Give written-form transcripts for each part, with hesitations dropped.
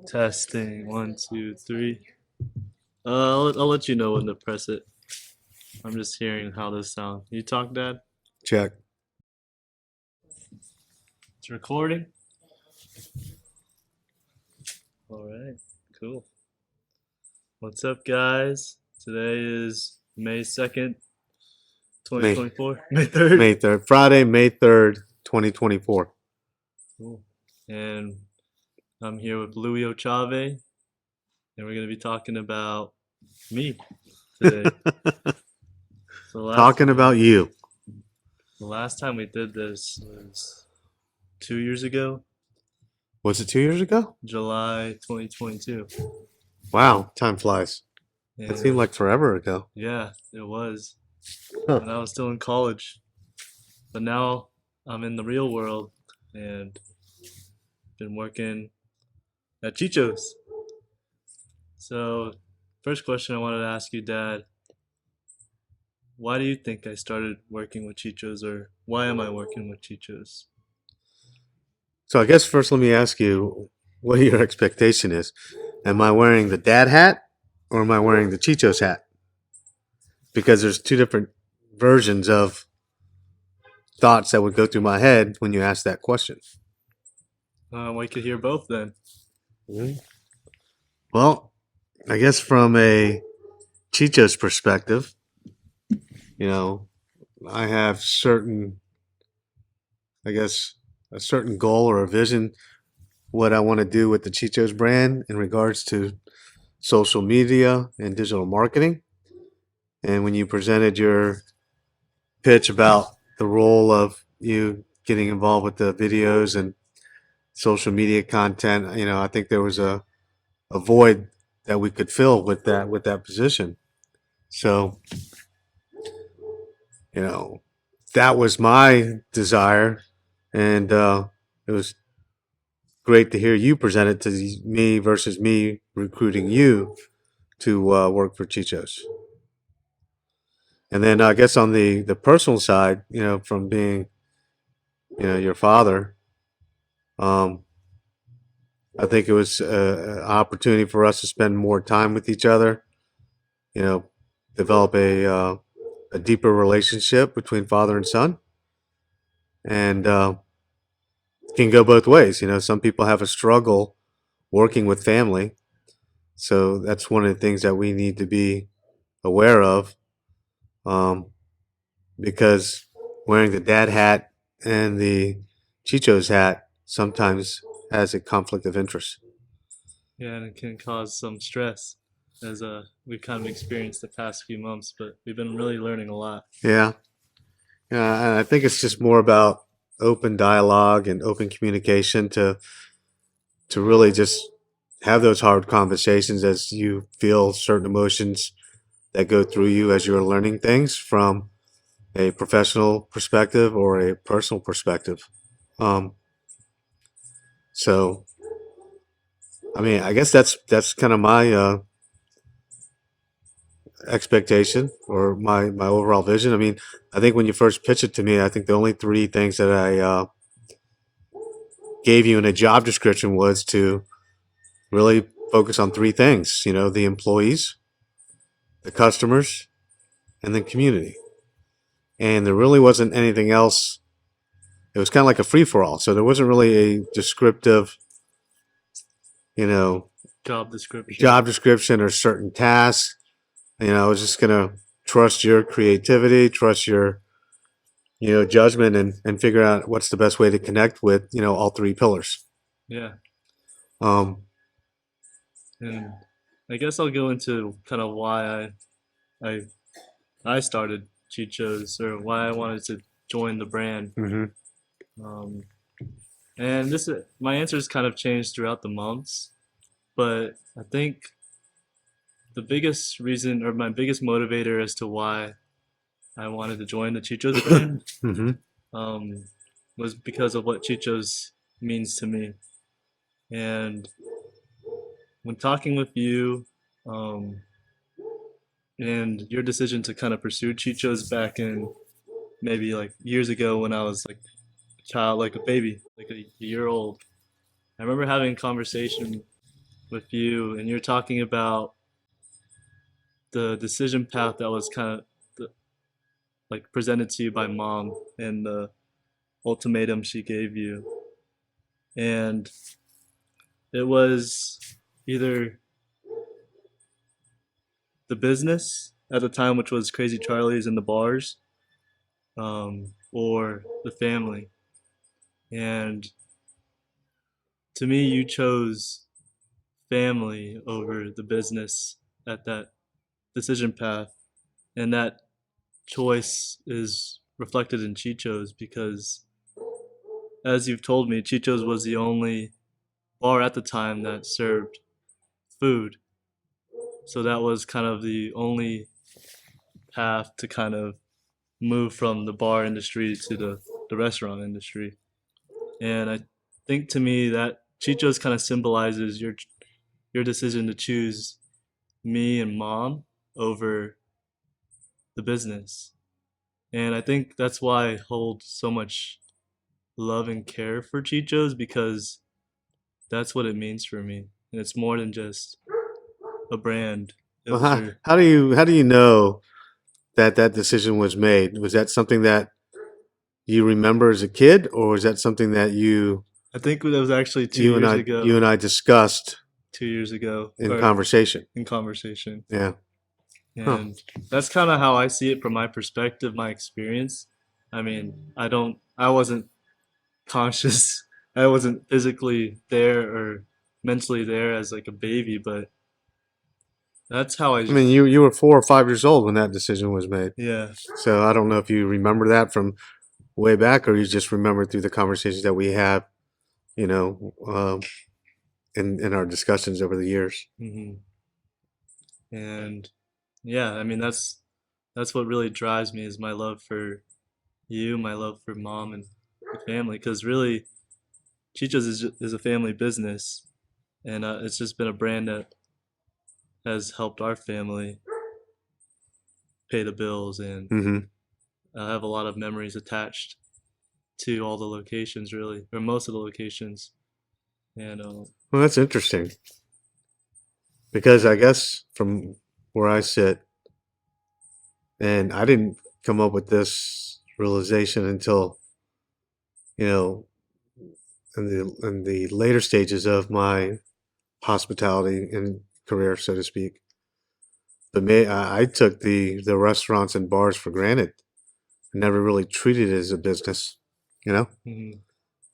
Testing. One, two, three. I'll let you know when to press it. I'm just hearing how this sounds. You talk, Dad? Check. It's recording? Alright, cool. What's up, guys? Today is May 2nd, May 2024. May 3rd. May 3rd. Friday, May 3rd, 2024. Cool. And I'm here with Louie Ochave, and we're going to be talking about me today. Talking about you. The last time we did this was 2 years ago, Was it 2 years ago? July 2022. Wow, time flies. It And seemed like forever ago. yeah, it was. Huh. And I was still in college. But now I'm in the real world and been working at Chicho's. So, first question I wanted to ask you, Dad, why do you think I started working with Chicho's, or why am I working with Chicho's? So I guess first let me ask you what your expectation is. Am I wearing the dad hat or am I wearing the Chicho's hat? Because there's two different versions of thoughts that would go through my head when you ask that question. We could hear both then. Well, I guess from a Chicho's perspective, you know, I have I guess, a certain goal or a vision what I want to do with the Chicho's brand in regards to social media and digital marketing. And when you presented your pitch about the role of you getting involved with the videos and social media content, I think there was a void that we could fill with that position. So, you know, that was my desire, and it was great to hear you present it to me versus me recruiting you to work for Chicho's. And then I guess on the personal side, from being, your father, um, I think it was an opportunity for us to spend more time with each other, you know, develop a deeper relationship between father and son. And can go both ways. Some people have a struggle working with family. So that's one of the things that we need to be aware of, um, because wearing the dad hat and the Chicho's hat sometimes has a conflict of interest. Yeah, and it can cause some stress as we've kind of experienced the past few months, but we've been really learning a lot. Yeah. Yeah. And I think it's just more about open dialogue and open communication to really just have those hard conversations as you feel certain emotions that go through you as you're learning things from a professional perspective or a personal perspective. Um, so, I mean, I guess that's kind of my expectation or my overall vision. I mean, I think when you first pitched it to me, I think the only three things that I gave you in a job description was to really focus on three things. The employees, the customers, and the community. And there really wasn't anything else. It was kind of like a free for all. So there wasn't really a descriptive, you know, Job description or certain tasks. I was just gonna trust your creativity, trust your, judgment, and figure out what's the best way to connect with, all three pillars. Yeah, Um, and I guess I'll go into kind of why I I started Chicho's, or why I wanted to join the brand. mhm. Um, and my answers kind of changed throughout the months, but I think the biggest reason, or my biggest motivator as to why I wanted to join the Chicho's brand, Mhm. um, was because of what Chicho's means to me. And when talking with you, um, and your decision to kind of pursue Chicho's back in maybe like years ago when I was like a child, like a baby, like a year old, I remember having a conversation with you, and you're talking about the decision path that was kind of like presented to you by mom and the ultimatum she gave you. And it was either the business at the time, which was Crazy Charlie's and the bars, or the family. And to me, you chose family over the business at that decision path. And that choice is reflected in Chicho's because, as you've told me, Chicho's was the only bar at the time that served food. So that was kind of the only path to kind of move from the bar industry to the restaurant industry. And I think to me that Chicho's kind of symbolizes your decision to choose me and mom over the business. And I think that's why I hold so much love and care for Chicho's because that's what it means for me. And it's more than just a brand. It Well, was your how do you know that that decision was made? Was that something that you remember as a kid, or was that something that I think that was actually two you and years I you ago. and I discussed 2 years ago in or conversation? in conversation. Yeah. Huh. And that's kind of how I see it from my perspective, my experience. I mean, I wasn't conscious. I wasn't physically there or mentally there as like a baby, but that's how I mean, you were 4 or 5 years old when that decision was made. yeah. So I don't know if you remember that from way back, or you just remember through the conversations that we have, you know, in our discussions over the years. hmm And yeah, I mean that's what really drives me is my love for you, my love for mom and the family because really Chicho's is a family business and it's just been a brand that has helped our family pay the bills and Hmm. I have a lot of memories attached to all the locations, really, or most of the locations. And Well, that's interesting because I guess from where I sit, and I didn't come up with this realization until, you know, in the later stages of my hospitality and career, so to speak. But I took the restaurants and bars for granted. I never really treated it as a business, you know, mhm,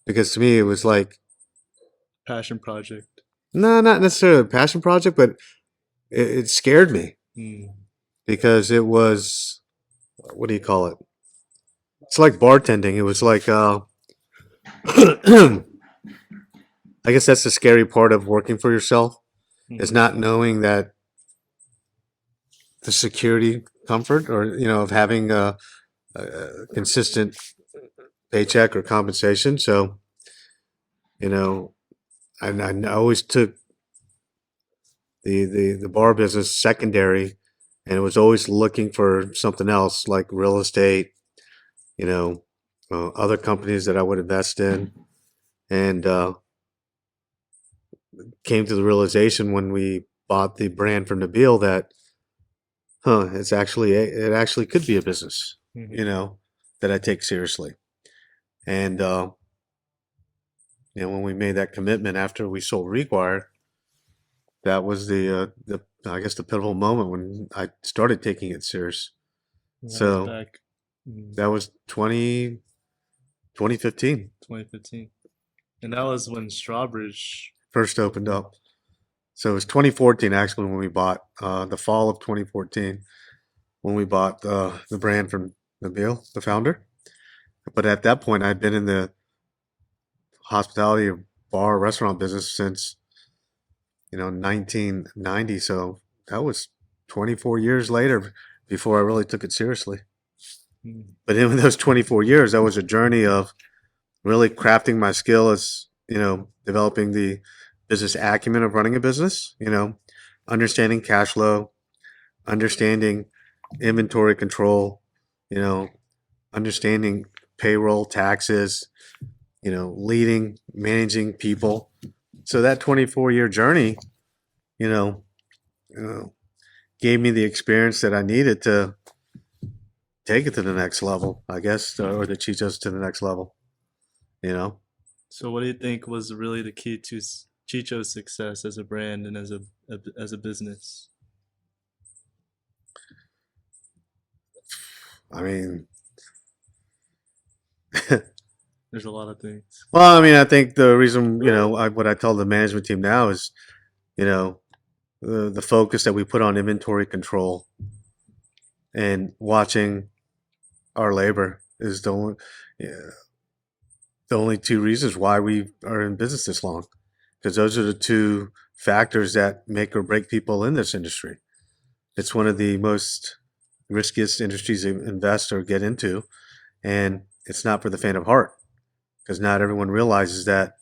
because to me it was like, passion project. no, not necessarily a passion project, but it scared me Mm, because it was, what do you call it? It's like bartending. It was like, I guess that's the scary part of working for yourself is mhm, not knowing that the security comfort or, of having a consistent paycheck or compensation. So, you know, I always took the bar business secondary and was always looking for something else like real estate, other companies that I would invest in. And came to the realization when we bought the brand from Nabil that, it actually could be a business, mhm. that I take seriously. And when we made that commitment after we sold Require, that was the I guess the pivotal moment when I started taking it serious. And that was So back in that was 2015 2015. And that was when Strawbridge. first opened up. So it was 2014 actually when we bought the fall of 2014 when we bought the brand from Nabil, the founder. But at that point, I'd been in the hospitality bar restaurant business since 1990. So that was 24 years later before I really took it seriously. Mm, But in those 24 years, that was a journey of really crafting my skill as, developing the business acumen of running a business, understanding cash flow, understanding inventory control, you know, understanding payroll, taxes, leading, managing people. So that 24-year journey you know, uh, gave me the experience that I needed to take it to the next level, I guess, or to teach us to the next level. You know, So, what do you think was really the key to Chicho's success as a brand and as a business? I mean, There's a lot of things. well, I mean, I think the reason, what I tell the management team now is, you know, the focus that we put on inventory control and watching our labor is yeah, the only two reasons why we are in business this long, because those are the two factors that make or break people in this industry. It's one of the most riskiest industries to invest or get into, and it's not for the faint of heart, because not everyone realizes that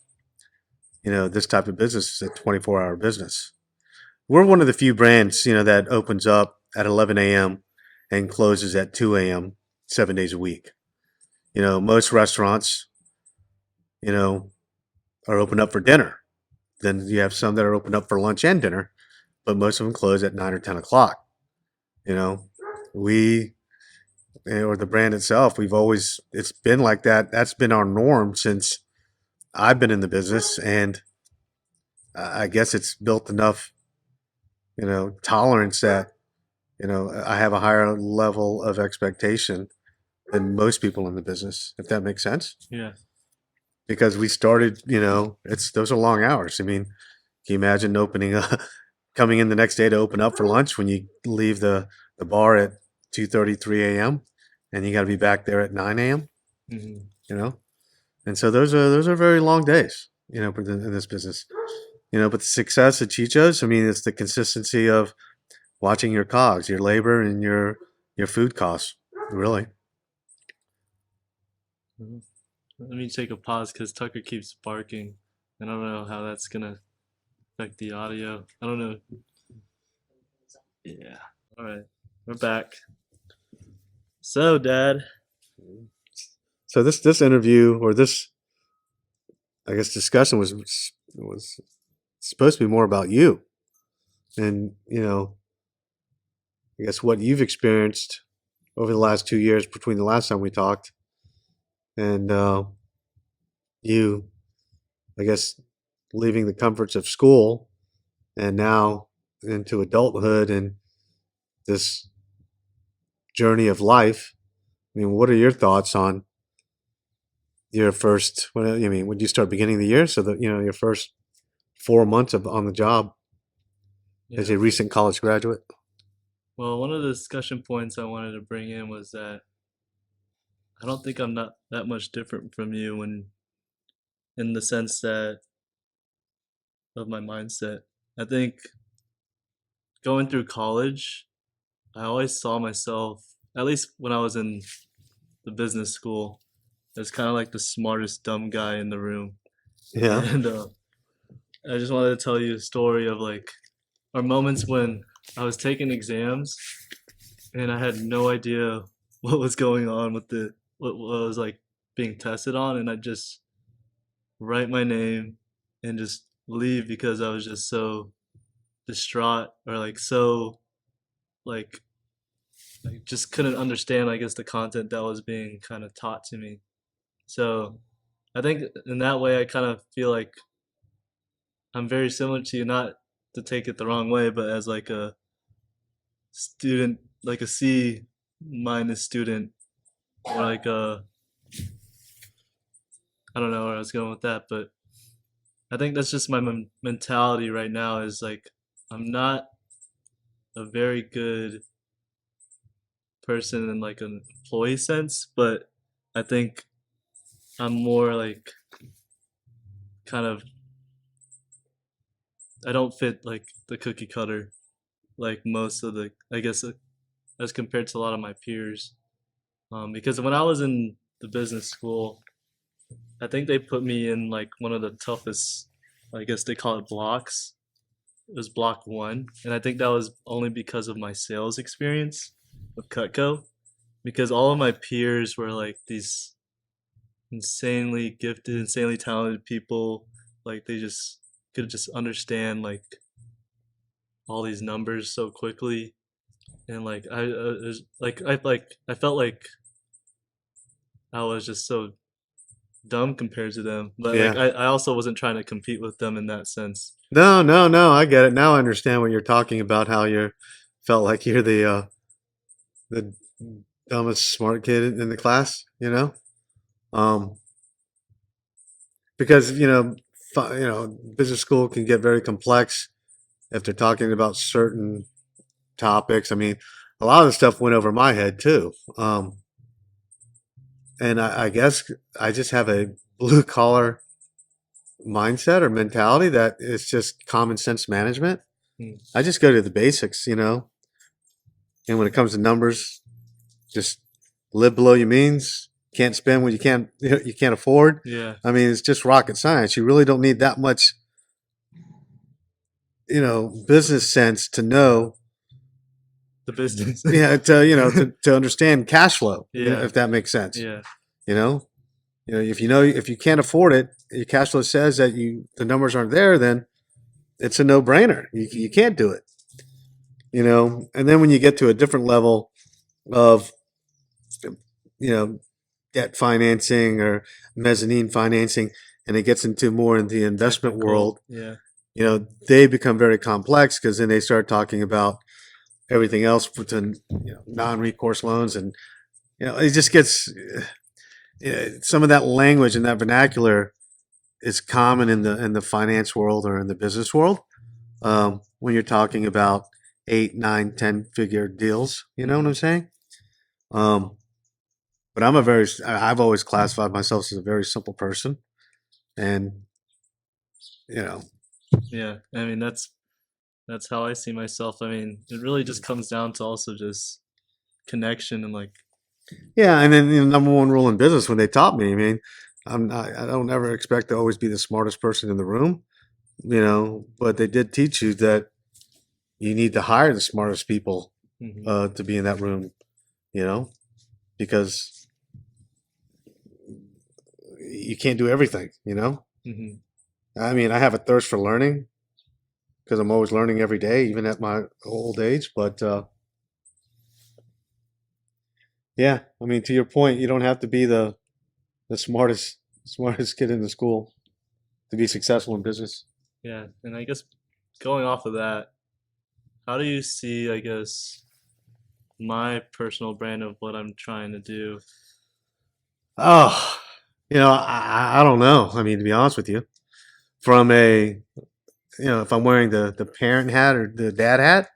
this type of business is a 24-hour business. We're one of the few brands that opens up at 11 a.m. and closes at 2 a.m. 7 days a week. Most restaurants you know are open up for dinner. Then you have some that are open up for lunch and dinner, but most of them close at 9 or 10 o'clock. You know, we or the brand itself, it's been like that. That's been our norm since I've been in the business, and I guess it's built enough, tolerance that I have a higher level of expectation than most people in the business, if that makes sense. Yeah. Because we started, it's those are long hours. I mean, can you imagine coming in the next day to open up for lunch when you leave the bar at 2:30, 3 a.m. and you got to be back there at 9 a.m. Hmm. You know, and so those are very long days. In this business. But the success at Chicho's, I mean, it's the consistency of watching your cogs, your labor, and your food costs. Really. Let me take a pause because Tucker keeps barking, and I don't know how that's gonna affect the audio. I don't know. Yeah. All right, we're back. So, Dad. So this interview or this I guess discussion was supposed to be more about you and I guess what you've experienced over the last 2 years between the last time we talked and you, I guess, leaving the comforts of school and now into adulthood and this journey of life. I mean, what are your thoughts on your first? What I mean, when you start beginning the year, so that your first 4 months of on the job as Yeah. a recent college graduate. Well, one of the discussion points I wanted to bring in was that I don't think I'm not that much different from you in the sense that of my mindset. I think going through college, I always saw myself, at least when I was in the business school, as kind of like the smartest dumb guy in the room. Yeah, And I just wanted to tell you a story of like our moments when I was taking exams and I had no idea what was going on with what was like being tested on, and I just write my name and just leave because I was just so distraught or like so like I just couldn't understand, I guess, the content that was being kind of taught to me. So I think in that way, I kind of feel like I'm very similar to you, not to take it the wrong way, but as like a student, like a C minus student, or like a, I don't know where I was going with that, but I think that's just my mentality right now is like, I'm not a very good person in like an employee sense, but I think I'm more like kind of I don't fit like the cookie cutter like most of the I guess as compared to a lot of my peers. Because when I was in the business school, I think they put me in like one of the toughest, I guess they call it blocks. It was block one, and I think that was only because of my sales experience with Cutco. Because all of my peers were like these insanely gifted, insanely talented people. Like they just could just understand like all these numbers so quickly, and like I felt like I was just so dumb compared to them. But like Yeah. I also wasn't trying to compete with them in that sense. No, no, no. I get it now. I understand what you're talking about. How you felt like you're the dumbest smart kid in the class. Um, because business school can get very complex if they're talking about certain topics. I mean, a lot of the stuff went over my head too. And I guess I just have a blue collar mindset or mentality that it's just common sense management. Hmm. I just go to the basics. And when it comes to numbers, just live below your means. Can't spend what you can't afford. Yeah, I mean, it's just rocket science. You really don't need that much, business sense to know, the business. yeah, to understand cash flow, Yeah, if that makes sense. yeah, You know, if you can't afford it, your cash flow says that the numbers aren't there, then it's a no brainer. You can't do it. And then when you get to a different level of, you know, debt financing or mezzanine financing, and it gets into more in the investment technical. world, Yeah, they become very complex because then they start talking about everything else to non-recourse loans, and it just gets some of that language and that vernacular is common in the finance world or in the business world, when you're talking about 8, 9, 10 figure deals. You know what I'm saying? Um, but I've always classified myself as a very simple person, and you know, yeah. I mean that's how I see myself. I mean, it really just comes down to also just connection and like yeah. And then the number one rule in business when they taught me, I mean, I don't ever expect to always be the smartest person in the room, but they did teach you that you need to hire the smartest people hmm to be in that room, you know, because you can't do everything. hmm I mean, I have a thirst for learning because I'm always learning every day, even at my old age. But yeah, I mean, to your point, you don't have to be the smartest kid in the school to be successful in business. yeah. And I guess going off of that, how do you see, I guess, my personal brand of what I'm trying to do? Oh, I don't know. I mean, to be honest with you, from if I'm wearing the parent hat or the dad hat,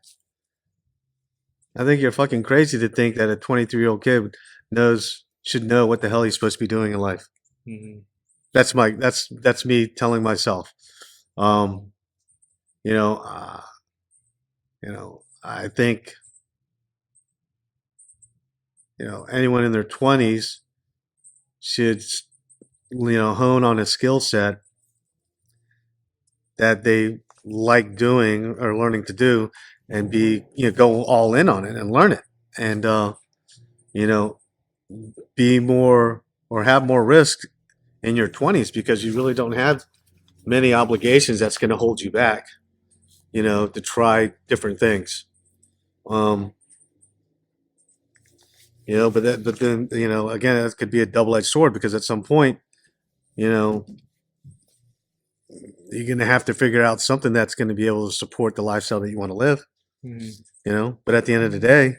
I think you're fucking crazy to think that a 23-year-old kid should know what the hell he's supposed to be doing in life. hmm That's me telling myself. Um, you know, uh, I think anyone in their 20s should hone on a skill set that they like doing or learning to do, and go all in on it and learn it, and you know be more or have more risk in your 20s because you really don't have many obligations that's going to hold you back, to try different things. Um, but then, again, that could be a double-edged sword because at some point, you know, you're going to have to figure out something that's going to be able to support the lifestyle that you want to live, hmm but at the end of the day,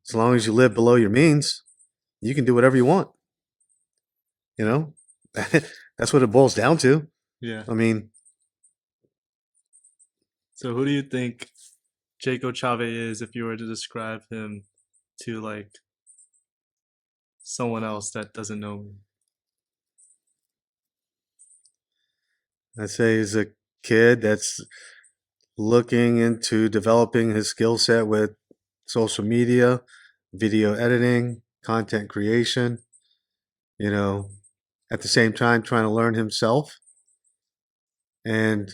as long as you live below your means, you can do whatever you want, you know? That's what it boils down to. Yeah. I mean, So who do you think Chicho Chave is if you were to describe him to like someone else that doesn't know me? I'd say he's a kid that's looking into developing his skill set with social media, video editing, content creation, you know, at the same time trying to learn himself and,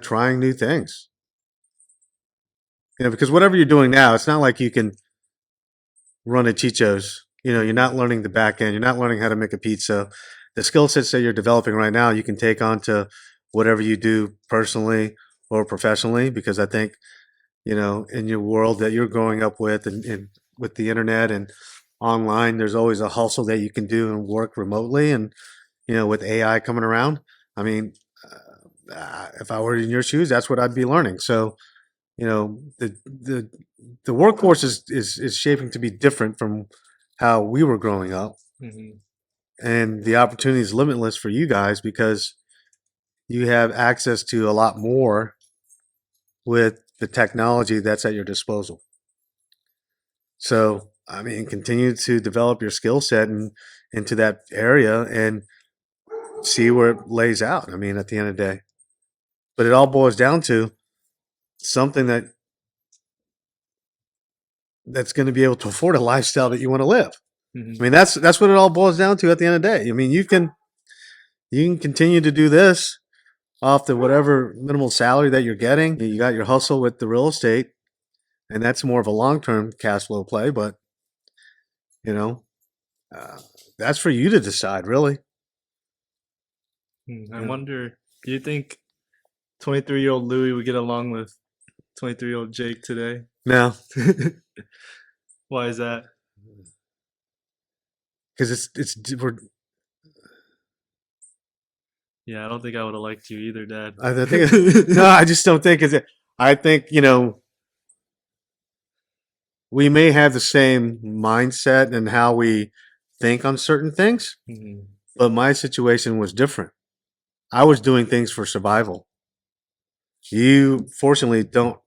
trying new things. Because whatever you're doing now, it's not like you can run a Chicho's. You're not learning the back end, you're not learning how to make a pizza. The skill sets that you're developing right now, you can take on to whatever you do personally or professionally, because I think, in your world that you're growing up with and with the internet and online, there's always a hustle that you can do and work remotely. And, with AI coming around, I mean, if I were in your shoes, that's what I'd be learning. So, the workforce is shaping to be different from how we were growing up. Hmm. And the opportunity is limitless for you guys because you have access to a lot more with the technology that's at your disposal. So, I mean, continue to develop your skill set and into that area and see where it lays out. I mean, at the end of the day, but it all boils down to something that's going to be able to afford a lifestyle that you want to live. Hmm. I mean, that's what it all boils down to at the end of the day. I mean, you can continue to do this off the whatever minimal salary that you're getting. You got your hustle with the real estate, and that's more of a long-term cash flow play. But you know, uh, that's for you to decide, really. I Yeah. wonder, do you think 23-year-old Louie would get along with 23-year-old Jake today? No, Why is that? because we're. Yeah, I don't think I would have liked you either, Dad. I think no, I just don't think it's. I think we may have the same mindset and how we think on certain things, Mhm. but my situation was different. I was doing things for survival. You fortunately don't,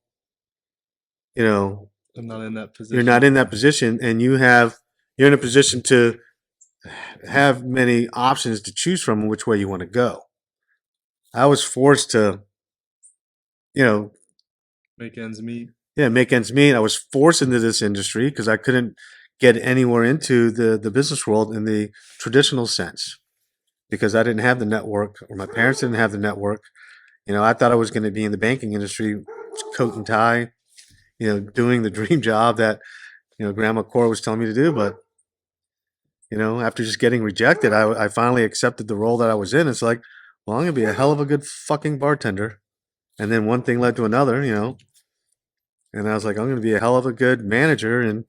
you know, I'm not in that you're not position. in that position and you're in a position to have many options to choose from which way you want to go. I was forced to, you know, Make ends meet. yeah, make ends meet. I was forced into this industry because I couldn't get anywhere into the business world in the traditional sense because I didn't have the network or my parents didn't have the network. I thought I was going to be in the banking industry, coat and tie, doing the dream job that, Grandma Cora was telling me to do. But, after just getting rejected, I finally accepted the role that I was in. It's like, well, I'm going to be a hell of a good fucking bartender. And then one thing led to another, and I was like, I'm going to be a hell of a good manager. And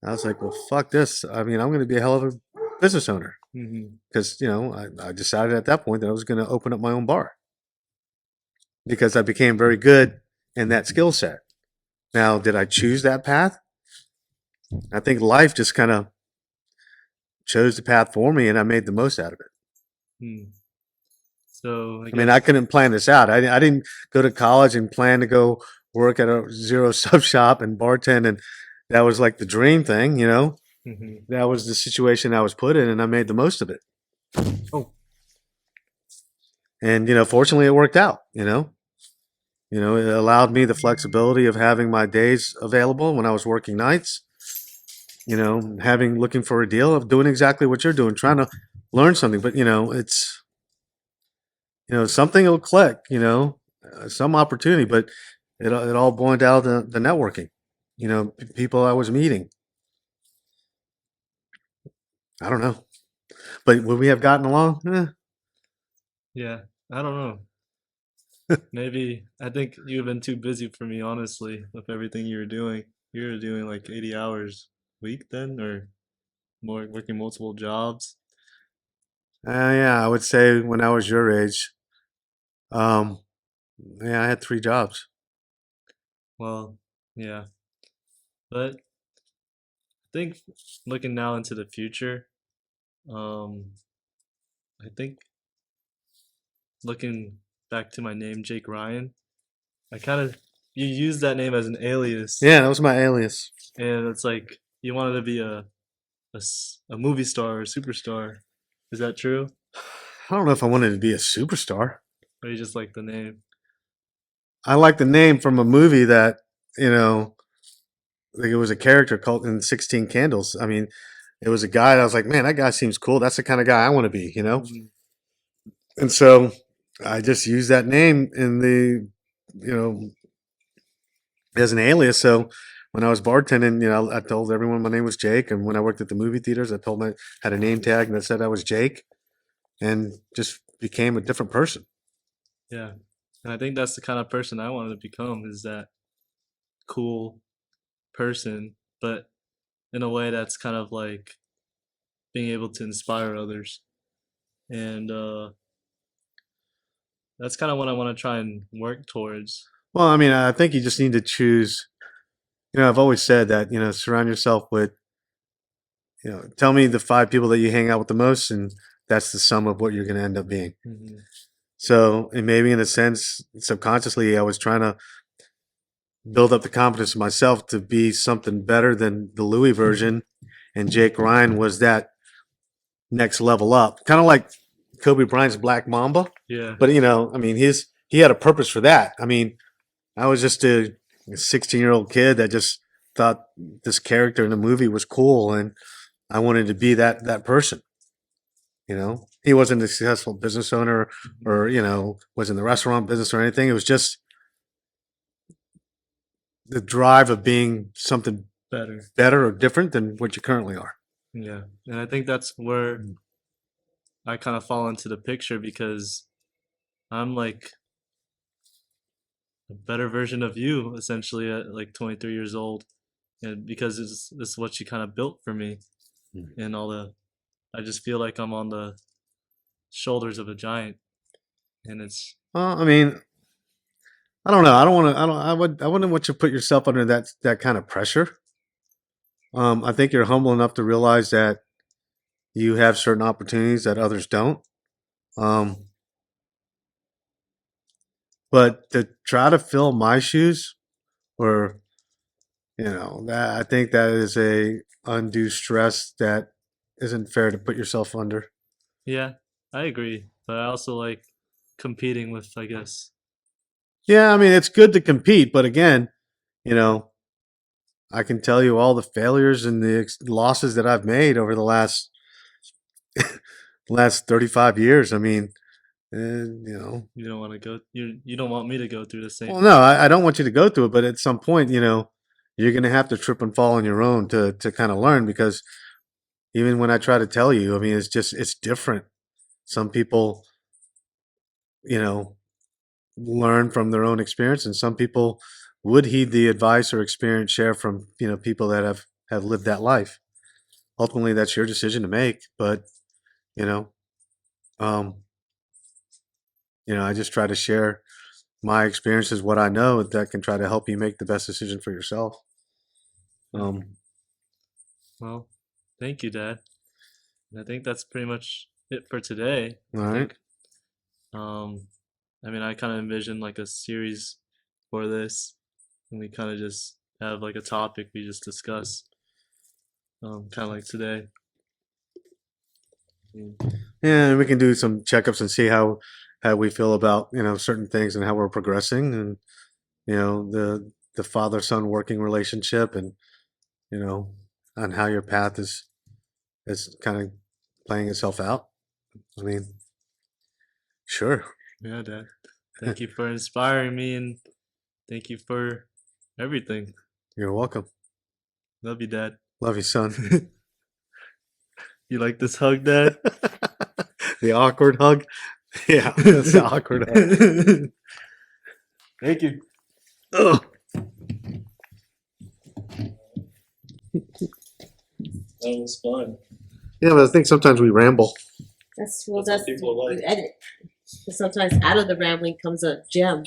I was like, well, fuck this. I mean, I'm going to be a hell of a business owner Hmm. because, I decided at that point that I was going to open up my own bar because I became very good in that skill set. Now, did I choose that path? I think life just kind of chose the path for me and I made the most out of it. Hmm. So I I mean, I guess. couldn't plan this out. I didn't go to college and plan to go work at a zero sub shop and bartend. And that was like the dream thing. Hmm. That was the situation I was put in and I made the most of it. Oh. And, fortunately it worked out. It allowed me the flexibility of having my days available when I was working nights, looking for a deal of doing exactly what you're doing, trying to learn something. But, it's, something will click, some opportunity, but it all boiled down to the networking, people I was meeting. I don't know. But would we have gotten along? Yeah, I don't know. Maybe I think you've been too busy for me, honestly, with everything you were doing. You were doing like 80 hours a week then, or more, working multiple jobs. Yeah, I would say when I was your age, um, yeah, I had 3 jobs. Well, yeah, but I think looking now into the future, um, I think looking back to my name, Jake Ryan, I kind of you use that name as an alias, Yeah, that was my alias. and it's like you wanted to be a movie star or a superstar. Is that true? I don't know if I wanted to be a superstar. Or you just like the name? I like the name from a movie that, you know, like it was a character called in 16 Candles. I mean, it was a guy that I was like, man, that guy seems cool. That's the kind of guy I want to be. Mhm. And so I just used that name in you know, as an alias. So when I was bartending, I told everyone my name was Jake. And when I worked at the movie theaters, I told had a name tag that said I was Jake and just became a different person. Yeah. And I think that's the kind of person I wanted to become, is that cool person, but in a way that's kind of like being able to inspire others. And that's kind of what I want to try and work towards. Well, I mean, I think you just need to choose. I've always said that, surround yourself with, tell me the 5 people that you hang out with the most, and that's the sum of what you're going to end up being. Mm-hmm. So, and maybe in a sense, subconsciously, I was trying to build up the confidence in myself to be something better than the Louie version. And Jake Ryan was that next level up, kind of like Kobe Bryant's Black Mamba. Yeah. But, I mean, he had a purpose for that. I mean, I was just a 16-year-old kid that just thought this character in the movie was cool, and I wanted to be that person. He wasn't a successful business owner, or was in the restaurant business or anything. It was just the drive of being something better or different than what you currently are. Yeah, and I think that's where I kind of fall into the picture, because I'm like a better version of you essentially at like 23 years old, and because this is what you kind of built for me, and I just feel like I'm on the shoulders of a giant, and it's Well, I mean, I don't know. I don't want to. I wouldn't want you to put yourself under that kind of pressure. I think you're humble enough to realize that you have certain opportunities that others don't. But to try to fill my shoes, or that, I think that is a undue stress that isn't fair to put yourself under. yeah, I agree, but I also like competing with, I guess. Yeah, I mean, it's good to compete, but again, I can tell you all the failures and the losses that I've made over the last 35 years. I mean, You don't want to go. You don't want me to go through the same. well, no, I don't want you to go through it, but at some point, you're going to have to trip and fall on your own to kind of learn, because even when I try to tell you, I mean, it's different. Some people, learn from their own experience, and some people would heed the advice or experience share from, people that have lived that life. Ultimately, that's your decision to make, but, you know, um, I just try to share my experiences, what I know that can try to help you make the best decision for yourself. Well, thank you, Dad. And I think that's pretty much it for today. All I right. think. I mean, I kind of envisioned like a series for this, and we kind of just have like a topic we just discuss, kind of like today. Yeah, and we can do some checkups and see how we feel about certain things and how we're progressing, and the father son working relationship, and on how your path is kind of playing itself out. I mean, sure. Yeah, Dad. Thank you for inspiring me, and thank you for everything. You're welcome. Love you, Dad. Love you, son. You like this hug, Dad? The awkward hug. Yeah, that's the awkward hug. Thank you. Ugh. That was fun. Yeah, but I think sometimes we ramble. That's That's what people like. you edit. Sometimes out of the rambling comes a gem.